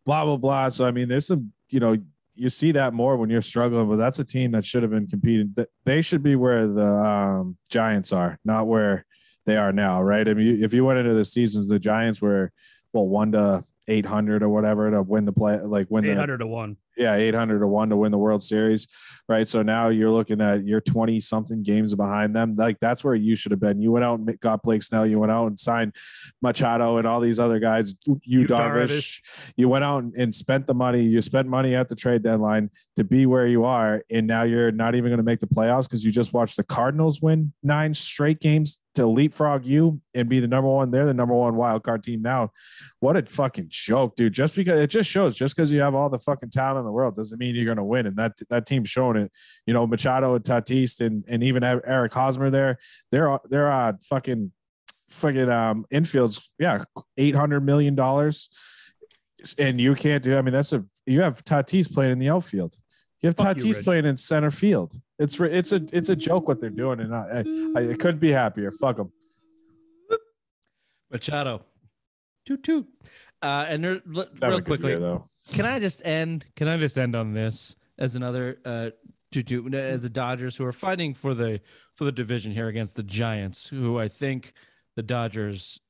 blah blah blah. So I mean, there's some, you see that more when you're struggling, but that's a team that should have been competing. They should be where the Giants are, not where they are now, right? I mean, if you went into the seasons, the Giants were 1-800 or whatever to win the play, like win 800 to 1. Yeah, 800 to 1 to win the World Series, right? So now you're looking at your 20 something games behind them. Like that's where you should have been. You went out and got Blake Snell. You went out and signed Machado and all these other guys. You Darvish. You went out and spent the money. You spent money at the trade deadline to be where you are, and now you're not even going to make the playoffs because you just watched the Cardinals win 9 straight games to leapfrog you and be the number one. They're the number one wild card team now. What a fucking joke, dude. Just because it just shows, just because you have all the fucking talent in the world doesn't mean you're going to win. And that team's showing it. Machado and Tatis and even Eric Hosmer there, they're fucking infield's $800 million. And you can't do. I mean, you have Tatis playing in the outfield. You have Tatis playing in center field. It's a joke what they're doing, and I couldn't be happier. Fuck them. Machado, toot. And real quickly, though, can I just end on this as another toot as the Dodgers, who are fighting for the division here against the Giants, who I think the Dodgers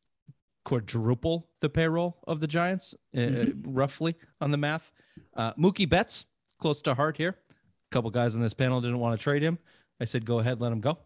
quadruple the payroll of the Giants, roughly on the math. Mookie Betts, close to heart here. A couple guys on this panel didn't want to trade him. I said, go ahead, let him go.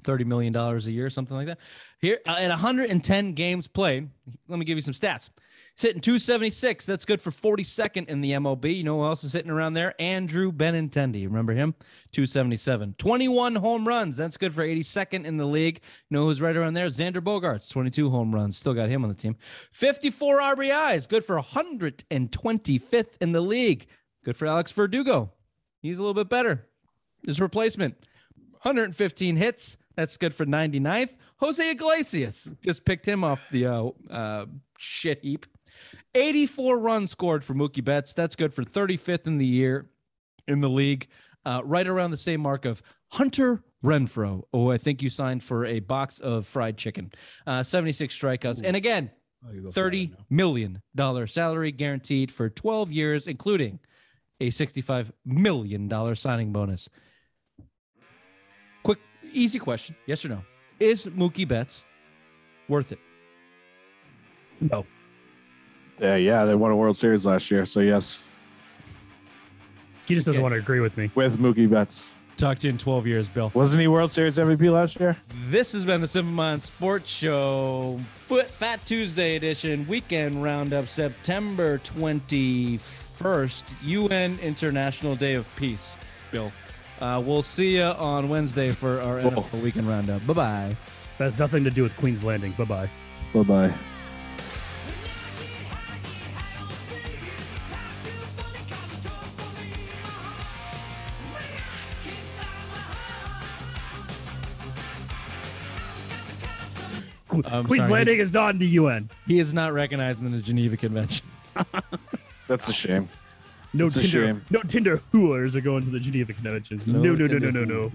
$30 million a year, something like that. Here, at 110 games played, let me give you some stats. He's hitting 276. That's good for 42nd in the MLB. You know who else is hitting around there? Andrew Benintendi. Remember him? 277. 21 home runs. That's good for 82nd in the league. You know who's right around there? Xander Bogaerts. 22 home runs. Still got him on the team. 54 RBIs. Good for 125th in the league. Good for Alex Verdugo. He's a little bit better. His replacement. 115 hits. That's good for 99th. Jose Iglesias. Just picked him off the shit heap. 84 runs scored for Mookie Betts. That's good for 35th in the year in the league. Right around the same mark of Hunter Renfroe. Oh, I think you signed for a box of fried chicken. 76 strikeouts. And again, $30 million salary guaranteed for 12 years, including a $65 million signing bonus. Quick, easy question. Yes or no? Is Mookie Betts worth it? No. Yeah, they won a World Series last year, so yes. He just doesn't want to agree with me. With Mookie Betts. Talk to you in 12 years, Bill. Wasn't he World Series MVP last year? This has been the Simple Mind Sports Show, Fat Tuesday edition, weekend roundup, September 21st, UN International Day of Peace, Bill. We'll see you on Wednesday for our NFL weekend roundup. Bye-bye. That has nothing to do with Queen's Landing. Bye-bye. Bye-bye. Queen's Landing is not in the UN. He is not recognized in the Geneva Convention. That's a shame. No Tinder hooers are going to the Geneva Conventions. No.